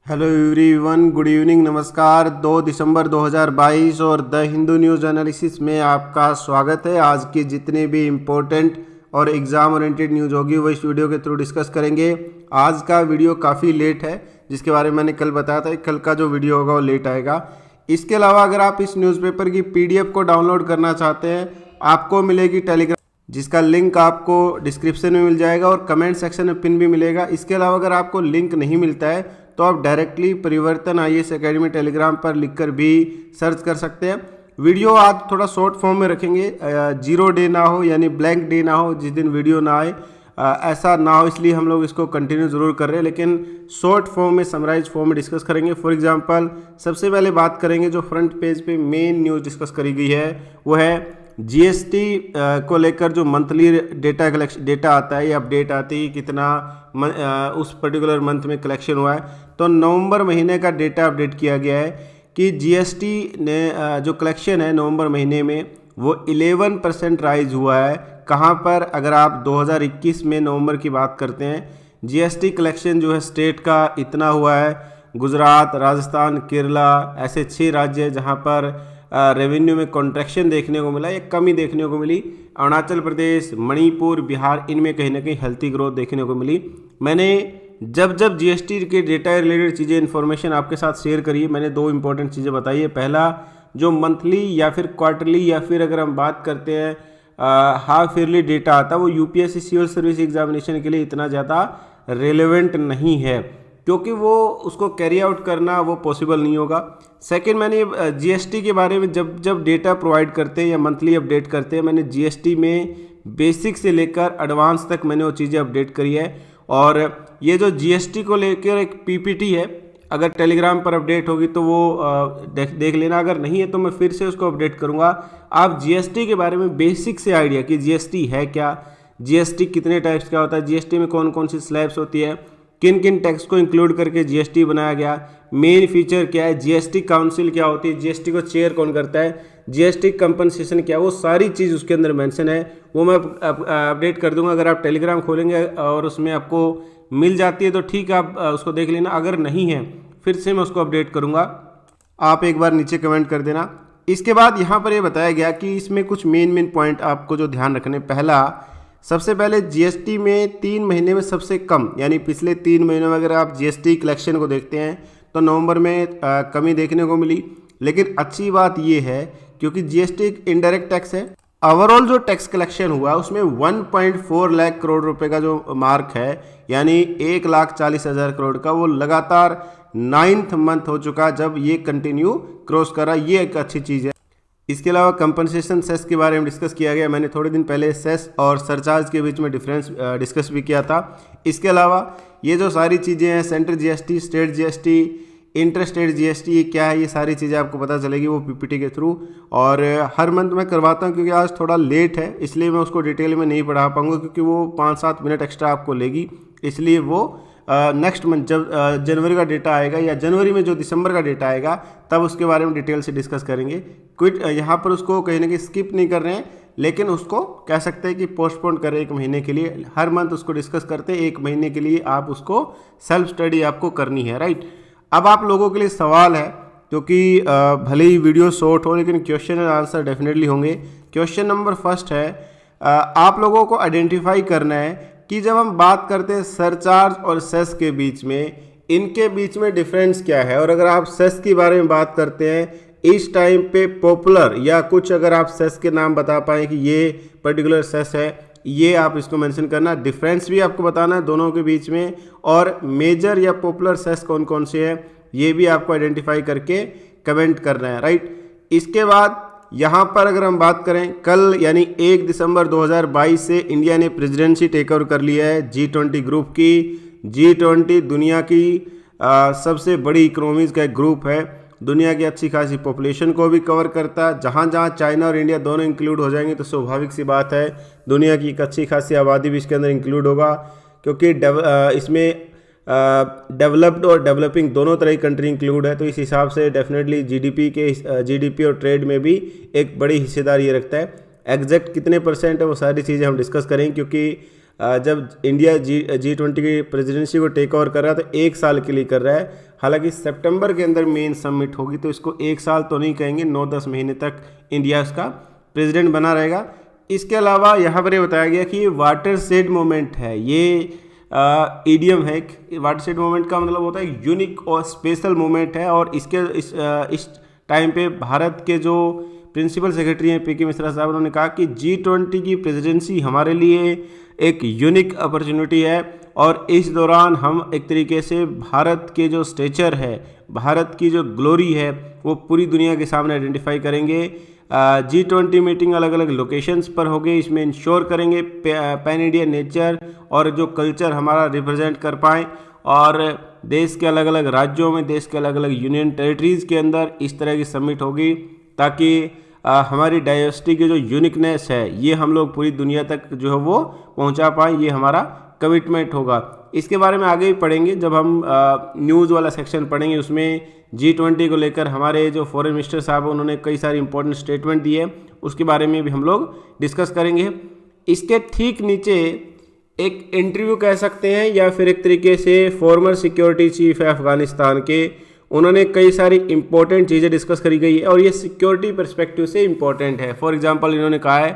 Hello everyone, good evening, नमस्कार। 2 दिसंबर 2022 और the Hindu news analysis में आपका स्वागत है। आज के जितने भी इम्पोर्टेंट और एग्ज़ाम ओरिएंटेड न्यूज़ होगी वो इस वीडियो के थ्रू डिस्कस करेंगे। आज का वीडियो काफ़ी लेट है, जिसके बारे में मैंने कल बताया था। कल का जो वीडियो होगा वो लेट आएगा। इसके अलावा अगर आप इस न्यूज़पेपर की PDF को डाउनलोड करना चाहते हैं, आपको मिलेगी टेलीग्राम, जिसका लिंक आपको डिस्क्रिप्शन में मिल जाएगा और कमेंट सेक्शन में पिन भी मिलेगा। इसके अलावा अगर आपको लिंक नहीं मिलता है तो आप डायरेक्टली परिवर्तन IAS एकेडमी टेलीग्राम पर लिखकर भी सर्च कर सकते हैं। वीडियो आज थोड़ा शॉर्ट फॉर्म में रखेंगे, 0 डे ना हो, यानी ब्लैंक डे ना हो जिस दिन वीडियो ना आए, ऐसा ना हो, इसलिए हम लोग इसको कंटिन्यू ज़रूर कर रहे हैं, लेकिन शॉर्ट फॉर्म में, समराइज फॉर्म में डिस्कस करेंगे। फॉर एग्जांपल सबसे पहले बात करेंगे, जो फ्रंट पेज पे मेन न्यूज़ डिस्कस करी गई है वो है GST को लेकर जो मंथली डेटा आता है, ये अपडेट आती है कितना उस पर्टिकुलर मंथ में कलेक्शन हुआ है। तो नवंबर महीने का डेटा अपडेट किया गया है कि GST ने जो कलेक्शन है नवंबर महीने में वो 11% राइज हुआ है। कहाँ पर? अगर आप 2021 में नवंबर की बात करते हैं, GST कलेक्शन जो है स्टेट का इतना हुआ है। गुजरात, राजस्थान, केरला, ऐसे 6 राज्य हैं जहाँ पर रेवेन्यू में कॉन्ट्रैक्शन देखने को मिला, एक कमी देखने को मिली। अरुणाचल प्रदेश, मणिपुर, बिहार, इनमें कहीं ना कहीं हेल्थी ग्रोथ देखने को मिली। मैंने जब GST के डेटा रिलेटेड चीज़ें, इन्फॉर्मेशन आपके साथ शेयर करी है, मैंने 2 इंपॉर्टेंट चीज़ें बताई है। पहला, जो मंथली या फिर क्वार्टरली या फिर अगर हम बात करते हैं हाफ ईयरली डेटा आता है, वो UPSC सिविल सर्विस एग्जामिनेशन के लिए इतना ज़्यादा रेलेवेंट नहीं है, क्योंकि वो उसको कैरी आउट करना वो पॉसिबल नहीं होगा। सेकंड, मैंने GST के बारे में जब डेटा प्रोवाइड करते हैं या मंथली अपडेट करते हैं, मैंने GST में बेसिक से लेकर एडवांस तक मैंने वो चीज़ें अपडेट करी है। और ये जो GST को लेकर एक PPT है, अगर टेलीग्राम पर अपडेट होगी तो वो देख लेना, अगर नहीं है तो मैं फिर से उसको अपडेट करूँगा। आप GST के बारे में बेसिक से आइडिया कि GST है क्या, GST कितने टाइप्स का होता है, GST में कौन कौन सी स्लैब्स होती है, किन किन टैक्स को इंक्लूड करके GST बनाया गया, मेन फीचर क्या है, GST काउंसिल क्या होती है, GST को चेयर कौन करता है, GST कंपनसेशन क्या, वो सारी चीज़ उसके अंदर मेंशन है। वो मैं अपडेट कर दूंगा। अगर आप टेलीग्राम खोलेंगे और उसमें आपको मिल जाती है तो ठीक है, आप उसको देख लेना। अगर नहीं है फिर से मैं उसको अपडेट करूँगा, आप एक बार नीचे कमेंट कर देना। इसके बाद यहाँ पर ये बताया गया कि इसमें कुछ मेन पॉइंट आपको जो ध्यान रखने, पहला, सबसे पहले GST में 3 महीने में सबसे कम, यानी पिछले 3 महीनों में अगर आप GST कलेक्शन को देखते हैं तो नवंबर में कमी देखने को मिली। लेकिन अच्छी बात ये है, क्योंकि GST एक इनडायरेक्ट टैक्स है, ओवरऑल जो टैक्स कलेक्शन हुआ उसमें 1.4 लाख करोड़ रुपए का जो मार्क है, यानी 1,40,000 करोड़ का, वो लगातार 9th मंथ हो चुका जब ये कंटिन्यू क्रॉस करा। ये एक अच्छी चीज़ है। इसके अलावा कंपनसेशन सेस के बारे में डिस्कस किया गया। मैंने थोड़े दिन पहले सेस और सरचार्ज के बीच में डिफरेंस डिस्कस भी किया था। इसके अलावा ये जो सारी चीज़ें हैं, central GST, state GST, inter state GST, ये क्या है, ये सारी चीज़ें आपको पता चलेगी वो PPT के थ्रू। और हर मंथ मैं करवाता हूँ, क्योंकि आज थोड़ा लेट है इसलिए मैं उसको डिटेल में नहीं पढ़ा पाऊँगा, क्योंकि वो 5-7 मिनट एक्स्ट्रा आपको लेगी। इसलिए वो नेक्स्ट मंथ जब जनवरी का डेटा आएगा, या जनवरी में जो दिसंबर का डेटा आएगा, तब उसके बारे में डिटेल से डिस्कस करेंगे। क्विट यहाँ पर उसको कहीं ना कहीं स्किप नहीं कर रहे हैं, लेकिन उसको कह सकते हैं कि पोस्टपोन करें 1 महीने के लिए। हर मंथ उसको डिस्कस करते हैं, 1 महीने के लिए आप उसको सेल्फ स्टडी आपको करनी है, राइट। अब आप लोगों के लिए सवाल है, क्योंकि भले ही वीडियो शॉर्ट हो लेकिन क्वेश्चन एंड आंसर डेफिनेटली होंगे। क्वेश्चन नंबर फर्स्ट है, आप लोगों को आइडेंटिफाई करना है कि जब हम बात करते हैं सरचार्ज और सेस के बीच में, इनके बीच में डिफरेंस क्या है। और अगर आप सेस के बारे में बात करते हैं इस टाइम पे पॉपुलर, या कुछ अगर आप सेस के नाम बता पाएँ कि ये पर्टिकुलर सेस है, ये आप इसको मेंशन करना। डिफरेंस भी आपको बताना है दोनों के बीच में, और मेजर या पॉपुलर सेस कौन कौन से हैं ये भी आपको आइडेंटिफाई करके कमेंट करना है, राइट। इसके बाद यहाँ पर अगर हम बात करें, कल यानी 1 दिसंबर 2022 से इंडिया ने प्रेसिडेंसी टेक ओवर कर लिया है G20 ग्रुप की। G20 दुनिया की सबसे बड़ी इकोनॉमीज़ का एक ग्रुप है, दुनिया की अच्छी खासी पॉपुलेशन को भी कवर करता है। जहाँ जहाँ चाइना और इंडिया दोनों इंक्लूड हो जाएंगे तो स्वाभाविक सी बात है दुनिया की एक अच्छी खासी आबादी भी इसके अंदर इंक्लूड होगा, क्योंकि इसमें डेवलप्ड और डेवलपिंग दोनों तरह की कंट्री इंक्लूड है। तो इस हिसाब से डेफिनेटली GDP और ट्रेड में भी एक बड़ी हिस्सेदारी ये रखता है। एग्जैक्ट कितने % है वो सारी चीज़ें हम डिस्कस करेंगे, क्योंकि जब इंडिया G20 की प्रेसिडेंसी को टेक ओवर कर रहा है तो 1 साल के लिए कर रहा है। हालांकि सितंबर के अंदर मेन समिट होगी, तो इसको 1 साल तो नहीं कहेंगे, 9-10 महीने तक इंडिया इसका प्रेसिडेंट बना रहेगा। इसके अलावा यहाँ पर ये बताया गया कि ये वाटर शेड मोमेंट है, ये ईडीएम है। वाटर शेड मोमेंट का मतलब होता है यूनिक और स्पेशल मोमेंट है, और इस टाइम पे भारत के जो प्रिंसिपल सेक्रेटरी हैं पीके मिश्रा साहब, उन्होंने कहा कि G20 की प्रेसिडेंसी हमारे लिए एक यूनिक अपॉर्चुनिटी है, और इस दौरान हम एक तरीके से भारत के जो स्टेचर है, भारत की जो ग्लोरी है, वो पूरी दुनिया के सामने आइडेंटिफाई करेंगे। G20 मीटिंग अलग अलग लोकेशंस पर होगी, इसमें इंश्योर करेंगे पैन इंडिया नेचर और जो कल्चर हमारा रिप्रेजेंट कर पाएँ, और देश के अलग अलग राज्यों में, देश के अलग अलग यूनियन टेरिटरीज़ के अंदर इस तरह की समिट होगी, ताकि हमारी डाइवर्सिटी की जो यूनिकनेस है ये हम लोग पूरी दुनिया तक जो है वो पहुंचा पाएँ, ये हमारा कमिटमेंट होगा। इसके बारे में आगे भी पढ़ेंगे, जब हम न्यूज़ वाला सेक्शन पढ़ेंगे, उसमें G20 को लेकर हमारे जो फॉरेन मिनिस्टर साहब उन्होंने कई सारी इंपॉर्टेंट स्टेटमेंट दिए, उसके बारे में भी हम लोग डिस्कस करेंगे। इसके ठीक नीचे एक इंटरव्यू कह सकते हैं, या फिर एक तरीके से फॉर्मर सिक्योरिटी चीफ है अफगानिस्तान के, उन्होंने कई सारी इंपॉर्टेंट चीज़ें डिस्कस करी गई है, और ये सिक्योरिटी पर्सपेक्टिव से इंपॉर्टेंट है। फॉर एग्जांपल इन्होंने कहा है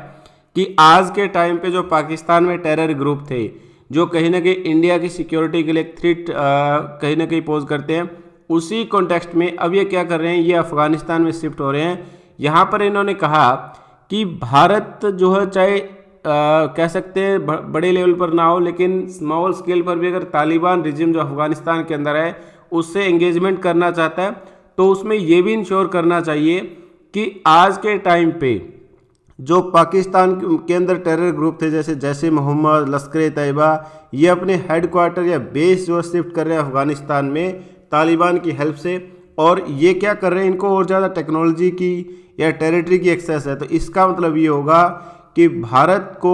कि आज के टाइम पे जो पाकिस्तान में टेरर ग्रुप थे, जो कहीं ना कहीं इंडिया की सिक्योरिटी के लिए एक थ्रेट कहीं ना कहीं पोज करते हैं, उसी कॉन्टेक्स्ट में अब ये क्या कर रहे हैं, ये अफगानिस्तान में शिफ्ट हो रहे हैं। यहाँ पर इन्होंने कहा कि भारत जो है, चाहे कह सकते हैं बड़े लेवल पर ना हो, लेकिन स्मॉल स्केल पर भी अगर तालिबान रिजिम जो अफगानिस्तान के अंदर है उससे एंगेजमेंट करना चाहता है, तो उसमें ये भी इंश्योर करना चाहिए कि आज के टाइम पे जो पाकिस्तान के अंदर टेरर ग्रुप थे, जैसे जैसे मोहम्मद, लश्कर तैयबा, ये अपने हेडक्वार्टर या बेस जो शिफ्ट कर रहे हैं अफगानिस्तान में तालिबान की हेल्प से, और ये क्या कर रहे हैं, इनको और ज़्यादा टेक्नोलॉजी की या टेरिटरी की एक्सेस है। तो इसका मतलब ये होगा कि भारत को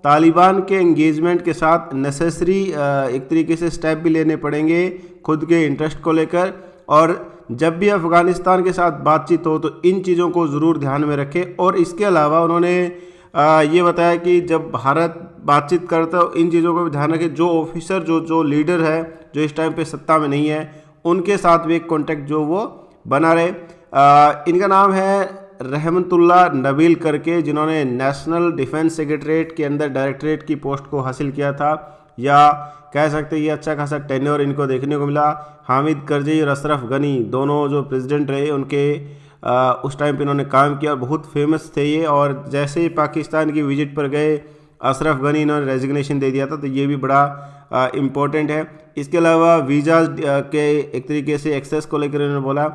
तालिबान के एंगेजमेंट के साथ नेसेसरी एक तरीके से स्टेप भी लेने पड़ेंगे खुद के इंटरेस्ट को लेकर, और जब भी अफ़गानिस्तान के साथ बातचीत हो तो इन चीज़ों को ज़रूर ध्यान में रखें। और इसके अलावा उन्होंने ये बताया कि जब भारत बातचीत करता है इन चीज़ों को भी ध्यान रखें, जो ऑफिसर जो लीडर है जो इस टाइम पे सत्ता में नहीं है, उनके साथ भी एक कॉन्टेक्ट जो वो बना रहे। इनका नाम है रहमतुल्लाह नबील करके, जिन्होंने नेशनल डिफेंस सेक्रेटरीट के अंदर डायरेक्टरेट की पोस्ट को हासिल किया था, या कह सकते हैं ये अच्छा खासा टेन्योर इनको देखने को मिला। हामिद करज़ई और अशरफ गनी दोनों जो प्रेसिडेंट रहे उनके उस टाइम पे इन्होंने काम किया, बहुत फेमस थे ये। और जैसे ही पाकिस्तान की विजिट पर गए अशरफ गनी इन्होंने रेजिग्नेशन दे दिया था, तो ये भी बड़ा इम्पोर्टेंट है। इसके अलावा वीज़ा के एक तरीके से एक्सेस को लेकर इन्होंने बोला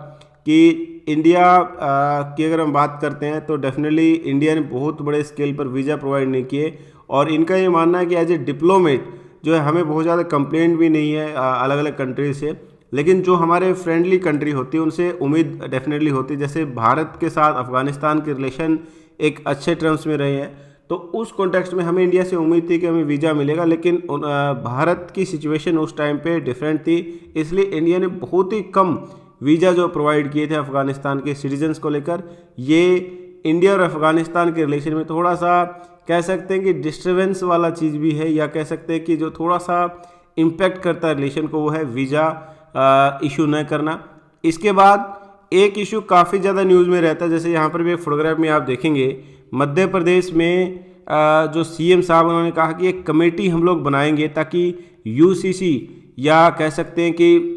कि इंडिया की अगर हम बात करते हैं तो डेफिनेटली इंडिया ने बहुत बड़े स्केल पर वीज़ा प्रोवाइड नहीं किए, और इनका ये मानना है कि एज ए डिप्लोमेट जो है हमें बहुत ज़्यादा कंप्लेंट भी नहीं है अलग अलग कंट्री से, लेकिन जो हमारे फ्रेंडली कंट्री होती है उनसे उम्मीद डेफिनेटली होती है। जैसे भारत के साथ अफ़गानिस्तान के रिलेशन एक अच्छे टर्म्स में रहे हैं, तो उस कॉन्टेक्स्ट में हमें इंडिया से उम्मीद थी कि हमें वीज़ा मिलेगा, लेकिन भारत की सिचुएशन उस टाइम पे डिफरेंट थी, इसलिए इंडिया ने बहुत ही कम वीज़ा जो प्रोवाइड किए थे अफ़गानिस्तान के सिटीजन्स को लेकर। ये इंडिया और अफ़गानिस्तान के रिलेशन में थोड़ा सा कह सकते हैं कि डिस्टर्बेंस वाला चीज़ भी है, या कह सकते हैं कि जो थोड़ा सा इम्पैक्ट करता है रिलेशन को, वो है वीज़ा इशू न करना। इसके बाद एक इशू काफ़ी ज़्यादा न्यूज़ में रहता है, जैसे यहाँ पर भी एक फोटोग्राफ में आप देखेंगे, मध्य प्रदेश में जो सीएम साहब उन्होंने कहा कि एक कमेटी हम लोग बनाएंगे ताकि यूसीसी या कह सकते हैं कि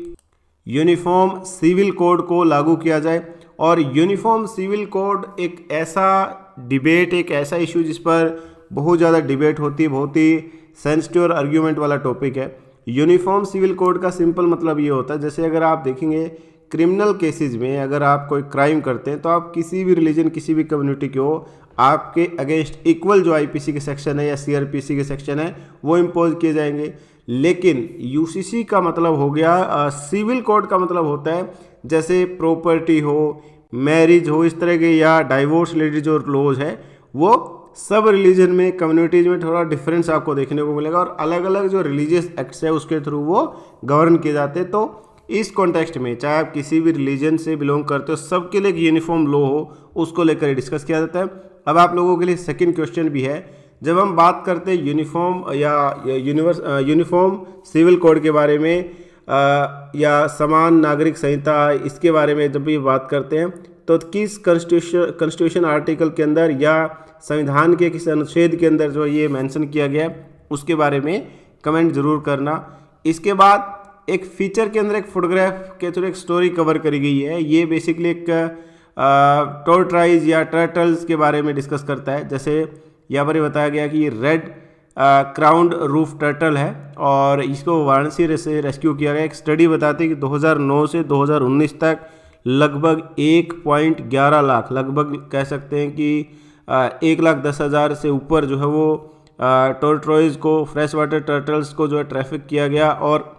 यूनिफॉर्म सिविल कोड को लागू किया जाए। और यूनिफॉर्म सिविल कोड एक ऐसा डिबेट, एक ऐसा इशू जिस पर बहुत ज़्यादा डिबेट होती है, बहुत ही सेंसिटिव और आर्ग्यूमेंट वाला टॉपिक है। यूनिफॉर्म सिविल कोड का सिंपल मतलब ये होता है, जैसे अगर आप देखेंगे क्रिमिनल केसेस में अगर आप कोई क्राइम करते हैं तो आप किसी भी रिलीजन, किसी भी कम्युनिटी के हो, आपके अगेंस्ट इक्वल जो आईपीसी के सेक्शन है या सीआरपीसी के सेक्शन है वो इम्पोज किए जाएंगे। लेकिन यूसीसी का मतलब हो गया, सिविल कोड का मतलब होता है जैसे प्रॉपर्टी हो, मैरिज हो, इस तरह के, या डाइवोर्स रिलेटेड जो लॉज है वो सब रिलीजन में, कम्युनिटीज़ में थोड़ा डिफरेंस आपको देखने को मिलेगा, और अलग अलग जो रिलीजियस एक्ट्स है उसके थ्रू वो गवर्न किए जाते हैं। तो इस कॉन्टेक्स्ट में चाहे आप किसी भी रिलीजन से बिलोंग करते हो, सबके लिए एक यूनिफॉर्म लॉ हो, उसको लेकर डिस्कस किया जाता है। अब आप लोगों के लिए सेकंड क्वेश्चन भी है, जब हम बात करते हैं यूनिफॉर्म या यूनिफॉर्म सिविल कोड के बारे में, या समान नागरिक संहिता, इसके बारे में जब भी बात करते हैं तो किस कॉन्स्टिट्यूशन आर्टिकल के अंदर या संविधान के किस अनुच्छेद के अंदर जो ये मेंशन किया गया है उसके बारे में कमेंट जरूर करना। इसके बाद एक फीचर के अंदर एक फोटोग्राफ के थ्रू एक स्टोरी कवर करी गई है। ये बेसिकली एक टॉर्टॉइज या टर्टल्स के बारे में डिस्कस करता है। जैसे यहाँ पर बताया गया कि ये रेड क्राउंड रूफ टर्टल है और इसको वाराणसी से रेस्क्यू किया गया। एक स्टडी बताती है कि 2009 से 2019 तक लगभग 1.11 लाख, लगभग कह सकते हैं कि 1,10,000 से ऊपर जो है वो टॉर्टॉइज को, फ्रेश वाटर टर्टल्स को जो है ट्रैफिक किया गया। और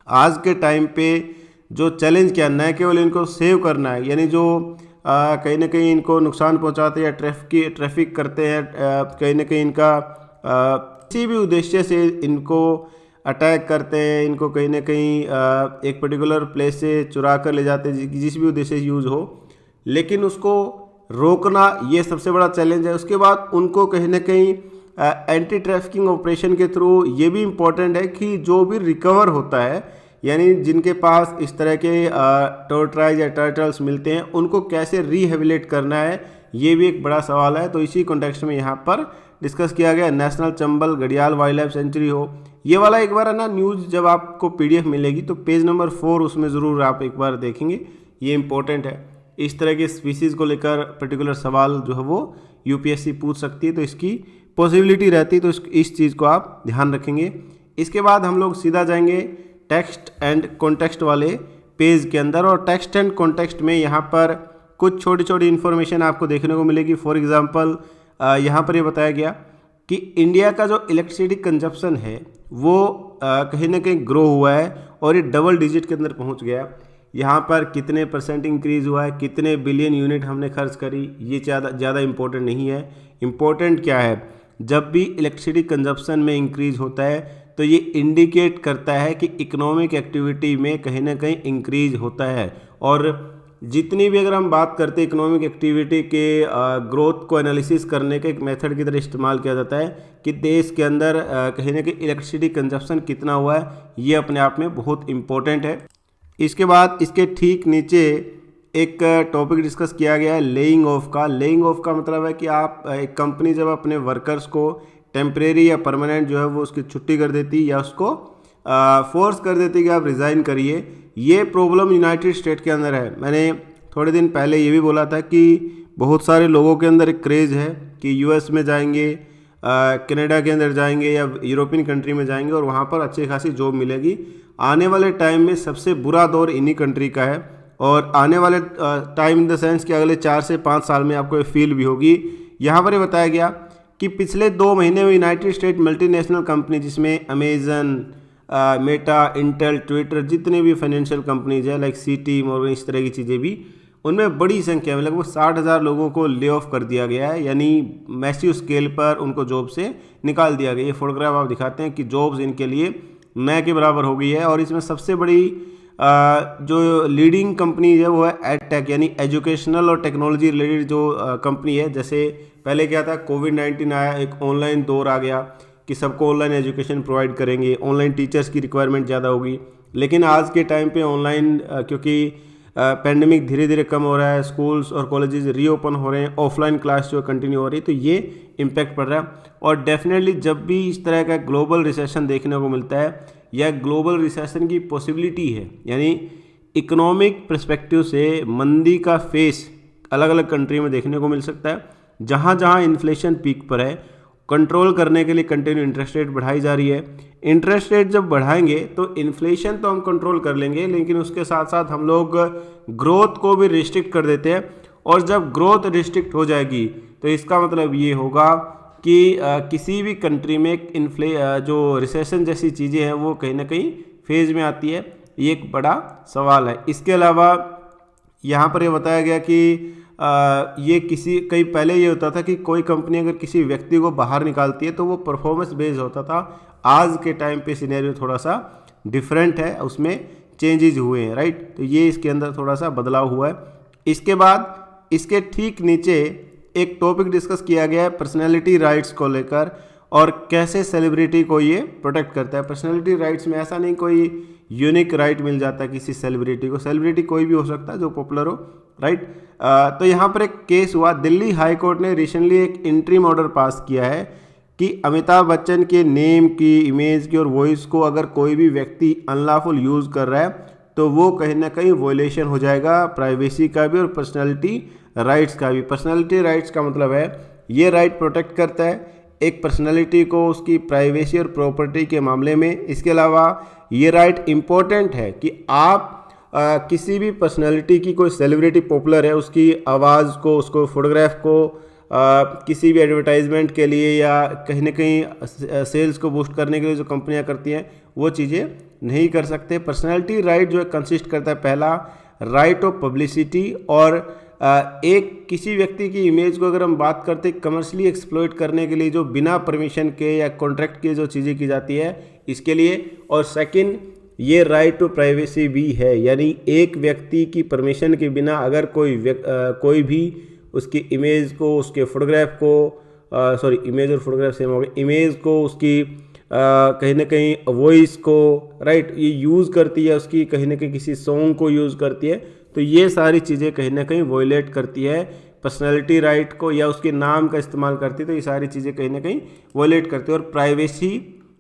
आज के टाइम पे जो चैलेंज क्या, न केवल इनको सेव करना है, यानी जो कहीं ना कहीं इनको नुकसान पहुंचाते हैं या ट्रैफिक करते हैं, कहीं ना कहीं इनका किसी भी उद्देश्य से इनको अटैक करते हैं, इनको कहीं ना कहीं एक पर्टिकुलर प्लेस से चुरा कर ले जाते हैं जिस भी उद्देश्य से यूज़ हो, लेकिन उसको रोकना ये सबसे बड़ा चैलेंज है। उसके बाद उनको कहीं ना कहीं एंटी ट्रैफिकिंग ऑपरेशन के थ्रू ये भी इम्पोर्टेंट है कि जो भी रिकवर होता है, यानी जिनके पास इस तरह के टॉर्टॉइज या टर्टल्स मिलते हैं, उनको कैसे रिहेबिलिटेट करना है, ये भी एक बड़ा सवाल है। तो इसी कॉन्टेक्स्ट में यहाँ पर डिस्कस किया गया। नेशनल चंबल घड़ियाल वाइल्ड लाइफ सेंचुरी हो, ये वाला एक बार है ना न्यूज़ जब आपको PDF मिलेगी तो पेज नंबर 4 उसमें ज़रूर आप एक बार देखेंगे, ये इंपॉर्टेंट है। इस तरह के स्पीसीज़ को लेकर पर्टिकुलर सवाल जो है वो UPSC पूछ सकती है, तो इसकी पॉसिबिलिटी रहती है, तो इस चीज़ को आप ध्यान रखेंगे। इसके बाद हम लोग सीधा जाएंगे टेक्स्ट एंड कॉन्टेक्स्ट वाले पेज के अंदर, और टेक्स्ट एंड कॉन्टेक्स्ट में यहाँ पर कुछ छोटी छोटी इन्फॉर्मेशन आपको देखने को मिलेगी। फॉर एग्जांपल यहाँ पर ये बताया गया कि इंडिया का जो इलेक्ट्रिसिटी कंजप्शन है वो कहीं ना कहीं ग्रो हुआ है और ये डबल डिजिट के अंदर पहुँच गया। यहाँ पर कितने % इंक्रीज़ हुआ है, कितने बिलियन यूनिट हमने खर्च करी, ये ज़्यादा इम्पोर्टेंट नहीं है। इम्पोर्टेंट क्या है, जब भी इलेक्ट्रिसिटी कंजप्शन में इंक्रीज़ होता है तो ये इंडिकेट करता है कि इकोनॉमिक एक्टिविटी में कहीं ना कहीं इंक्रीज होता है। और जितनी भी अगर हम बात करते हैं इकोनॉमिक एक्टिविटी के ग्रोथ को एनालिसिस करने के एक मेथड की तरह इस्तेमाल किया जाता है कि देश के अंदर कहीं ना कहीं इलेक्ट्रिसिटी कंजप्शन कितना हुआ है, ये अपने आप में बहुत इम्पोर्टेंट है। इसके बाद इसके ठीक नीचे एक टॉपिक डिस्कस किया गया है लेइंग ऑफ का। लेइंग ऑफ का मतलब है कि आप एक कंपनी जब अपने वर्कर्स को टेम्परेरी या परमानेंट जो है वो उसकी छुट्टी कर देती या उसको फोर्स कर देती कि आप रिज़ाइन करिए। ये प्रॉब्लम यूनाइटेड स्टेट के अंदर है। मैंने थोड़े दिन पहले ये भी बोला था कि बहुत सारे लोगों के अंदर एक क्रेज़ है कि US में जाएंगे, कनाडा के अंदर जाएंगे या यूरोपियन कंट्री में जाएंगे और वहाँ पर अच्छी खासी जॉब मिलेगी। आने वाले टाइम में सबसे बुरा दौर इन्हीं कंट्री का है, और आने वाले टाइम इन द सेंस कि अगले 4 से 5 साल में आपको ये फील भी होगी। यहाँ पर ये बताया गया कि पिछले 2 महीने में यूनाइटेड स्टेट मल्टीनेशनल कंपनी जिसमें अमेजन, मेटा, इंटेल, ट्विटर, जितने भी फाइनेंशियल कंपनीज है लाइक सिटी, मॉर्गन, इस तरह की चीज़ें भी, उनमें बड़ी संख्या में लगभग 60,000 लोगों को ले ऑफ कर दिया गया है, यानी मैसिव स्केल पर उनको जॉब से निकाल दिया गया। ये फोटोग्राफ आप दिखाते हैं कि जॉब्स इनके लिए न के बराबर हो गई है। और इसमें सबसे बड़ी जो लीडिंग कंपनी है वो है एडटेक, यानी एजुकेशनल और टेक्नोलॉजी रिलेटेड जो कंपनी है। जैसे पहले क्या था, कोविड-19 आया, एक ऑनलाइन दौर आ गया कि सबको ऑनलाइन एजुकेशन प्रोवाइड करेंगे, ऑनलाइन टीचर्स की रिक्वायरमेंट ज़्यादा होगी। लेकिन आज के टाइम पे ऑनलाइन क्योंकि पेंडेमिक धीरे धीरे कम हो रहा है, स्कूल्स और कॉलेजेस रीओपन हो रहे हैं, ऑफलाइन क्लास जो कंटिन्यू हो रही है, तो ये इम्पैक्ट पड़ रहा है। और डेफिनेटली जब भी इस तरह का ग्लोबल रिसेशन देखने को मिलता है या ग्लोबल रिसेशन की पॉसिबिलिटी है, यानी इकोनॉमिक पर्सपेक्टिव से मंदी का फेस अलग अलग कंट्री में देखने को मिल सकता है। जहाँ जहाँ इन्फ्लेशन पीक पर है, कंट्रोल करने के लिए कंटिन्यू इंटरेस्ट रेट बढ़ाई जा रही है। इंटरेस्ट रेट जब बढ़ाएंगे तो इन्फ्लेशन तो हम कंट्रोल कर लेंगे, लेकिन उसके साथ साथ हम लोग ग्रोथ को भी रिस्ट्रिक्ट कर देते हैं। और जब ग्रोथ रिस्ट्रिक्ट हो जाएगी तो इसका मतलब ये होगा कि किसी भी कंट्री में जो रिसेशन जैसी चीज़ें हैं वो कहीं ना कहीं फेज में आती है। ये एक बड़ा सवाल है। इसके अलावा यहाँ पर ये बताया गया कि ये कई पहले ये होता था कि कोई कंपनी अगर किसी व्यक्ति को बाहर निकालती है तो वो परफॉर्मेंस बेस्ड होता था। आज के टाइम पे सिनेरियो थोड़ा सा डिफरेंट है, उसमें चेंजेस हुए हैं, राइट। तो ये इसके अंदर थोड़ा सा बदलाव हुआ है। इसके बाद इसके ठीक नीचे एक टॉपिक डिस्कस किया गया है पर्सनैलिटी राइट्स को लेकर, और कैसे सेलिब्रिटी को ये प्रोटेक्ट करता है। पर्सनैलिटी राइट्स में ऐसा नहीं कोई यूनिक राइट मिल जाता है किसी सेलिब्रिटी को। सेलिब्रिटी कोई भी हो सकता है जो पॉपुलर हो, राइट। तो यहाँ पर एक केस हुआ, दिल्ली हाई कोर्ट ने रिसेंटली एक इंटरिम ऑर्डर पास किया है कि अमिताभ बच्चन के नेम की, इमेज की और वॉइस को अगर कोई भी व्यक्ति अनलॉफुल यूज़ कर रहा है तो वो कहीं ना कहीं वॉयलेशन हो जाएगा प्राइवेसी का भी और पर्सनैलिटी राइट्स का भी। पर्सनैलिटी राइट्स का मतलब है ये राइट प्रोटेक्ट करता है एक पर्सनैलिटी को उसकी प्राइवेसी और प्रॉपर्टी के मामले में। इसके अलावा ये राइट इम्पोर्टेंट है कि आप किसी भी पर्सनैलिटी की, कोई सेलिब्रिटी पॉपुलर है, उसकी आवाज़ को, उसको फोटोग्राफ को किसी भी एडवर्टाइजमेंट के लिए या कहीं ना कहीं सेल्स को बूस्ट करने के लिए जो कंपनियां करती हैं वो चीज़ें नहीं कर सकते। पर्सनैलिटी राइट जो है कंसिस्ट करता है, पहला राइट ऑफ पब्लिसिटी, और एक किसी व्यक्ति की इमेज को अगर हम बात करते हैं कमर्शियली एक्सप्लॉइट करने के लिए जो बिना परमिशन के या कॉन्ट्रैक्ट के जो चीज़ें की जाती है इसके लिए। और सेकंड ये राइट टू प्राइवेसी भी है, यानी एक व्यक्ति की परमिशन के बिना अगर कोई भी उसकी इमेज को, उसके फोटोग्राफ को, इमेज और फोटोग्राफ सेम हो गए, इमेज को, उसकी कहीं ना कहीं वॉइस को, राइट, ये यूज़ करती है, उसकी कहीं ना कहीं किसी सॉन्ग को यूज़ करती है, तो ये सारी चीज़ें कहीं ना कहीं वॉयलेट करती है पर्सनैलिटी राइट को, या उसके नाम का इस्तेमाल करती है, तो ये सारी चीज़ें कहीं ना कहीं वॉयलेट करती है। और प्राइवेसी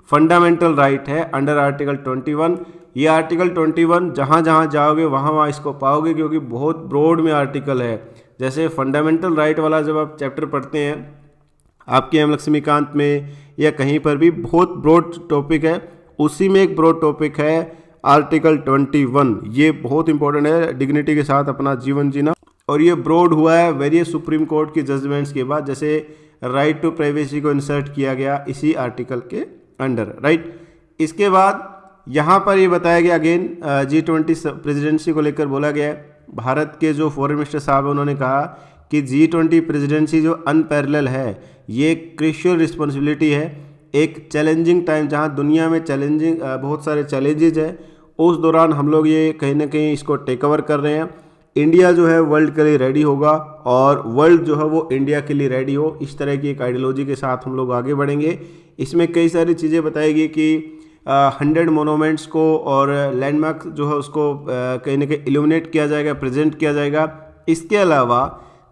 फंडामेंटल राइट है अंडर आर्टिकल 21। ये आर्टिकल 21 जहाँ जहाँ जाओगे वहाँ इसको पाओगे, क्योंकि बहुत ब्रॉड में आर्टिकल है। जैसे फंडामेंटल राइट वाला जब आप चैप्टर पढ़ते हैं आपके एम लक्ष्मीकांत में या कहीं पर भी, बहुत ब्रॉड टॉपिक है, उसी में एक ब्रॉड टॉपिक है आर्टिकल 21। ये बहुत इंपॉर्टेंट है, डिग्निटी के साथ अपना जीवन जीना। और ये ब्रॉड हुआ है वेरियस सुप्रीम कोर्ट की जजमेंट्स के बाद, जैसे राइट टू प्राइवेसी को इंसर्ट किया गया इसी आर्टिकल के अंडर, राइट। इसके बाद यहाँ पर ये बताया गया अगेन G20 प्रेसिडेंसी को लेकर बोला गया है। भारत के जो फॉरेन मिनिस्टर साहब हैं उन्होंने कहा कि G20 प्रेसिडेंसी जो अनपैरेलल है, ये क्रिशियल रिस्पॉन्सिबिलिटी है, एक चैलेंजिंग टाइम जहाँ दुनिया में बहुत सारे चैलेंजेज है, उस दौरान हम लोग ये कहीं ना कहीं इसको टेक ओवर कर रहे हैं। इंडिया जो है वर्ल्ड के लिए रेडी होगा और वर्ल्ड जो है वो इंडिया के लिए रेडी हो, इस तरह की एक आइडियोलॉजी के साथ हम लोग आगे बढ़ेंगे। इसमें कई सारी चीज़ें बताएगी कि 100 मोनूमेंट्स को और लैंडमार्क जो है उसको कहीं ना कहीं इल्यूमिनेट किया जाएगा, प्रेजेंट किया जाएगा। इसके अलावा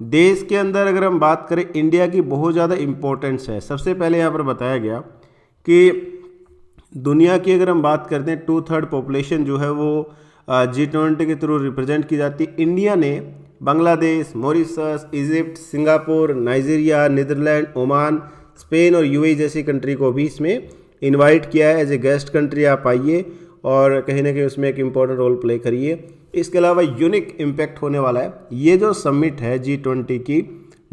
देश के अंदर अगर हम बात करें, इंडिया की बहुत ज़्यादा इम्पोर्टेंस है। सबसे पहले यहाँ पर बताया गया कि दुनिया की अगर हम बात करते हैं 2/3 पॉपुलेशन जो है वो G20 के थ्रू रिप्रेजेंट की जाती है। इंडिया ने Bangladesh, Mauritius, Egypt, Singapore, Nigeria, Netherland, Oman, Spain UAE यूएई जैसी कंट्री को भी इसमें इनवाइट किया है एज ए गेस्ट कंट्री। आप आइए और कहीं ना कहीं उसमें एक इम्पॉर्टेंट रोल प्ले करिए। इसके अलावा यूनिक इम्पैक्ट होने वाला है। ये जो समिट है G20 की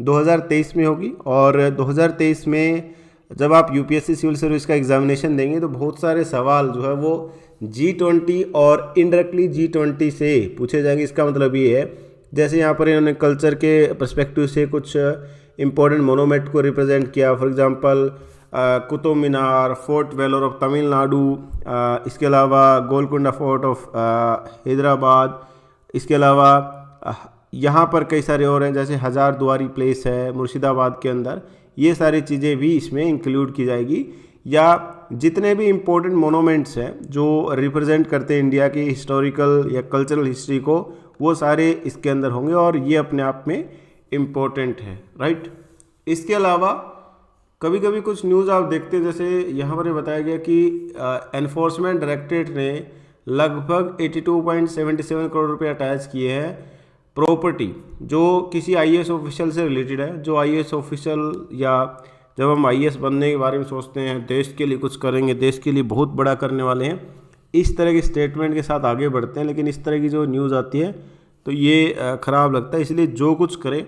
2023 में होगी, और 2023 में जब आप यूपीएससी सिविल सर्विस का एग्जामिनेशन देंगे तो बहुत सारे सवाल जो है वो G20 और इनडायरेक्टली G20 से पूछे जाएंगे। इसका मतलब ये है, जैसे यहाँ पर इन्होंने कल्चर के पर्सपेक्टिव से कुछ इम्पोर्टेंट मोनूमेंट को रिप्रेजेंट किया, for example Qutub Minar, fort Vellore of Tamil Nadu, इसके अलावा गोलकुंडा फोर्ट ऑफ हैदराबाद, इसके अलावा यहाँ पर कई सारे और हैं, जैसे हज़ार दुआरी प्लेस है मुर्शिदाबाद के अंदर। ये सारी चीज़ें भी इसमें इंक्लूड की जाएगी, या जितने भी इम्पोर्टेंट मोनूमेंट्स हैं जो रिप्रेजेंट करते हैं इंडिया की हिस्टोरिकल या कल्चरल हिस्ट्री को, वो सारे इसके अंदर होंगे, और ये अपने आप में इम्पोर्टेंट है, राइट। इसके अलावा कभी कभी कुछ न्यूज़ आप देखते हैं, जैसे यहाँ पर बताया गया कि एनफोर्समेंट डायरेक्टरेट ने लगभग 82.77 करोड़ रुपये अटैच किए हैं प्रॉपर्टी जो किसी आईएएस ऑफिशियल से रिलेटेड है। जो आईएएस ऑफिशियल, या जब हम आईएएस बनने के बारे में सोचते हैं, देश के लिए कुछ करेंगे, देश के लिए बहुत बड़ा करने वाले हैं, इस तरह के स्टेटमेंट के साथ आगे बढ़ते हैं, लेकिन इस तरह की जो न्यूज़ आती है तो ये ख़राब लगता है। इसलिए जो कुछ करें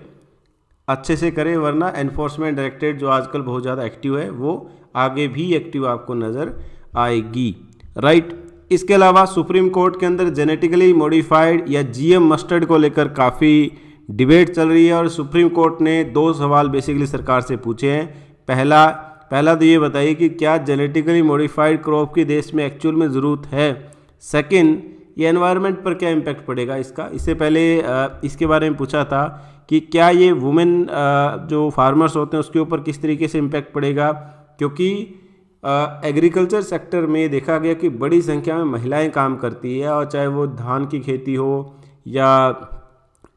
अच्छे से करें, वरना एनफोर्समेंट डायरेक्टरेट जो आजकल बहुत ज़्यादा एक्टिव है वो आगे भी एक्टिव आपको नज़र आएगी, राइट। इसके अलावा सुप्रीम कोर्ट के अंदर जेनेटिकली मॉडिफाइड या जीएम मस्टर्ड को लेकर काफ़ी डिबेट चल रही है, और सुप्रीम कोर्ट ने 2 सवाल बेसिकली सरकार से पूछे हैं। पहला तो ये बताइए कि क्या जेनेटिकली मॉडिफाइड क्रॉप की देश में एक्चुअल में ज़रूरत है। सेकंड, ये एनवायरनमेंट पर क्या इम्पैक्ट पड़ेगा इसका। इससे पहले इसके बारे में पूछा था कि क्या ये वुमेन जो फार्मर्स होते हैं उसके ऊपर किस तरीके से इम्पैक्ट पड़ेगा, क्योंकि एग्रीकल्चर सेक्टर में देखा गया कि बड़ी संख्या में महिलाएं काम करती है, और चाहे वो धान की खेती हो या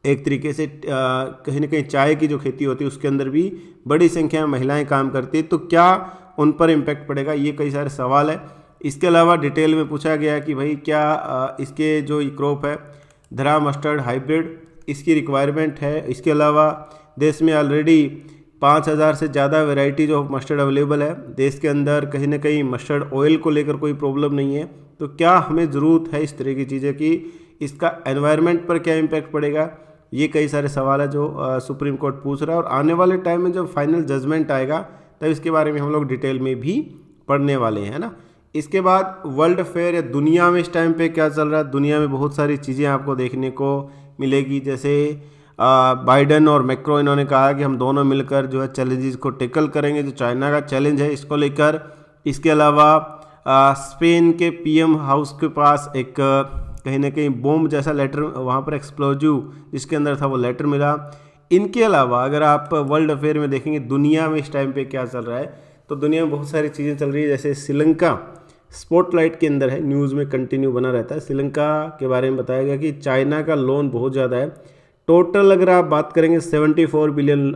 एक तरीके से कहीं ना कहीं चाय की जो खेती होती है उसके अंदर भी बड़ी संख्या में महिलाएं काम करती है। तो क्या उन पर इम्पैक्ट पड़ेगा, ये कई सारे सवाल है। इसके अलावा डिटेल में पूछा गया कि भाई क्या इसके जो क्रॉप है धरा मस्टर्ड हाइब्रिड, इसकी रिक्वायरमेंट है। इसके अलावा देश में ऑलरेडी 5000 से ज़्यादा वेराइटीज ऑफ मस्टर्ड अवेलेबल है देश के अंदर। कहीं ना कहीं मस्टर्ड ऑयल को लेकर कोई प्रॉब्लम नहीं है। तो क्या हमें ज़रूरत है इस तरह की चीज़ें कि इसका एनवायरनमेंट पर क्या इम्पैक्ट पड़ेगा, ये कई सारे सवाल है जो सुप्रीम कोर्ट पूछ रहा है। और आने वाले टाइम में जब फाइनल जजमेंट आएगा तब इसके बारे में हम लोग डिटेल में भी पढ़ने वाले हैं ना। इसके बाद वर्ल्ड अफेयर या दुनिया में इस टाइम पे क्या चल रहा है, दुनिया में बहुत सारी चीज़ें आपको देखने को मिलेगी। जैसे बाइडन और मैक्रो इन्होंने कहा कि हम दोनों मिलकर जो है चैलेंजेस को टैकल करेंगे, जो चाइना का चैलेंज है इसको लेकर। इसके अलावा स्पेन के पीएम हाउस के पास एक कहीं ना कहीं बॉम्ब जैसा लेटर वहाँ पर एक्सप्लोजिव जिसके अंदर था वो लेटर मिला। इनके अलावा अगर आप वर्ल्ड अफेयर में देखेंगे दुनिया में इस टाइम पे क्या चल रहा है, तो दुनिया में बहुत सारी चीज़ें चल रही है। जैसे श्रीलंका स्पॉटलाइट के अंदर है, न्यूज़ में कंटिन्यू बना रहता है। श्रीलंका के बारे में बताया गया कि चाइना का लोन बहुत ज़्यादा है। टोटल अगर आप बात करेंगे 74 बिलियन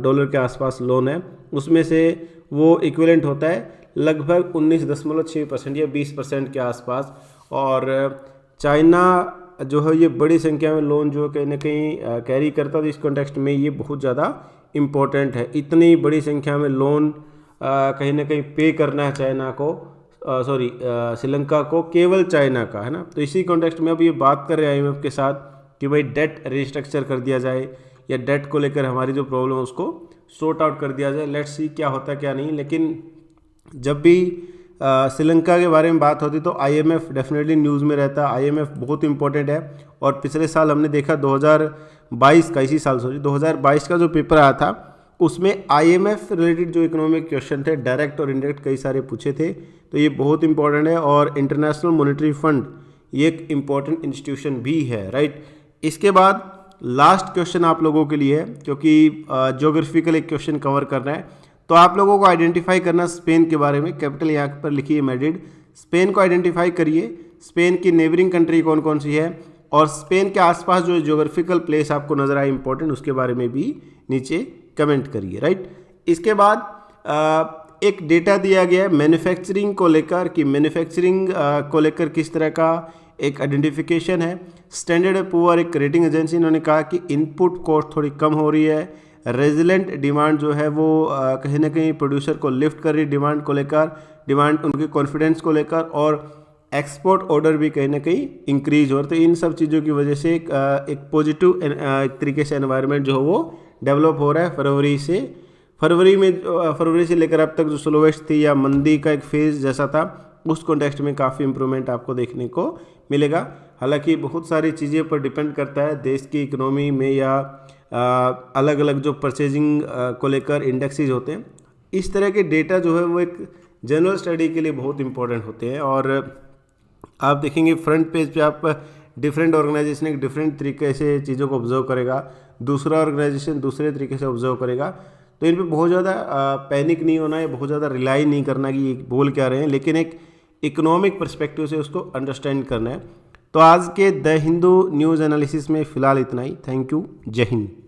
डॉलर के आसपास लोन है, उसमें से वो इक्विवेलेंट होता है लगभग 19.6% या 20% के आसपास। और चाइना जो है ये बड़ी संख्या में लोन जो कहीं ना कहीं कैरी करता है। तो इस कॉन्टेक्स्ट में ये बहुत ज़्यादा इम्पोर्टेंट है। इतनी बड़ी संख्या में लोन कहीं ना कहीं पे करना है चाइना को, श्रीलंका को, केवल चाइना का, है ना। तो इसी कॉन्टेक्स्ट में अब ये बात कर रहे हैं आईएमएफ के साथ कि भाई डेट रिस्ट्रक्चर कर दिया जाए या डेट को लेकर हमारी जो प्रॉब्लम है उसको सॉर्ट आउट कर दिया जाए। लेट्स सी क्या होता है क्या नहीं। लेकिन जब भी श्रीलंका के बारे में बात होती तो आईएमएफ डेफिनेटली न्यूज़ में रहता है। आईएमएफ बहुत इंपॉर्टेंट है। और पिछले साल हमने देखा 2022 का जो पेपर आया था उसमें आईएमएफ रिलेटेड जो इकोनॉमिक क्वेश्चन थे डायरेक्ट और इनडायरेक्ट कई सारे पूछे थे। तो ये बहुत इंपॉर्टेंट है। और इंटरनेशनल मॉनेटरी फंड ये एक इम्पॉर्टेंट इंस्टीट्यूशन भी है, राइट। इसके बाद लास्ट क्वेश्चन आप लोगों के लिए है, क्योंकि ज्योग्राफिकल एक क्वेश्चन कवर करना है, तो आप लोगों को आइडेंटिफाई करना स्पेन के बारे में। कैपिटल यहाँ पर लिखी है मैड्रिड। स्पेन को आइडेंटिफाई करिए, स्पेन की नेबरिंग कंट्री कौन कौन सी है, और स्पेन के आसपास जो ज्योग्राफिकल प्लेस आपको नजर आए इंपॉर्टेंट उसके बारे में भी नीचे कमेंट करिए, राइट। इसके बाद एक डेटा दिया गया है मैन्युफैक्चरिंग को लेकर कि मैन्युफैक्चरिंग को लेकर किस तरह का एक आइडेंटिफिकेशन है। स्टैंडर्ड एंड पुअर एक रेटिंग एजेंसी, इन्होंने कहा कि इनपुट कॉस्ट थोड़ी कम हो रही है। रेजिलेंट डिमांड जो है वो कहीं ना कहीं प्रोड्यूसर को लिफ्ट कर रही है डिमांड को लेकर, डिमांड उनके कॉन्फिडेंस को लेकर, और एक्सपोर्ट ऑर्डर भी कहीं ना कहीं इंक्रीज हो रहा है। तो इन सब चीज़ों की वजह से एक पॉजिटिव एक तरीके से एनवायरनमेंट जो है वो डेवलप हो रहा है। फरवरी से लेकर अब तक जो स्लोवेस्ट थी या मंदी का एक फेज जैसा था उस कॉन्टेक्स्ट में काफ़ी इंप्रूवमेंट आपको देखने को मिलेगा। हालांकि बहुत सारी चीज़ें पर डिपेंड करता है देश की इकोनॉमी में या अलग अलग जो परचेजिंग को लेकर इंडेक्सेस होते हैं। इस तरह के डेटा जो है वो एक जनरल स्टडी के लिए बहुत इंपॉर्टेंट होते हैं। और आप देखेंगे फ्रंट पेज पे आप डिफरेंट ऑर्गेनाइजेशन एक डिफरेंट तरीके से चीज़ों को ऑब्जर्व करेगा, दूसरा ऑर्गेनाइजेशन दूसरे तरीके से ऑब्जर्व करेगा। तो इन पर बहुत ज़्यादा पैनिक नहीं होना है, बहुत ज़्यादा रिलाई नहीं करना कि ये बोल क्या रहे हैं, लेकिन एक इकोनॉमिक पर्सपेक्टिव से उसको अंडरस्टैंड करना है। तो आज के द हिंदू न्यूज़ एनालिसिस में फ़िलहाल इतना ही। Thank you. जय हिंद।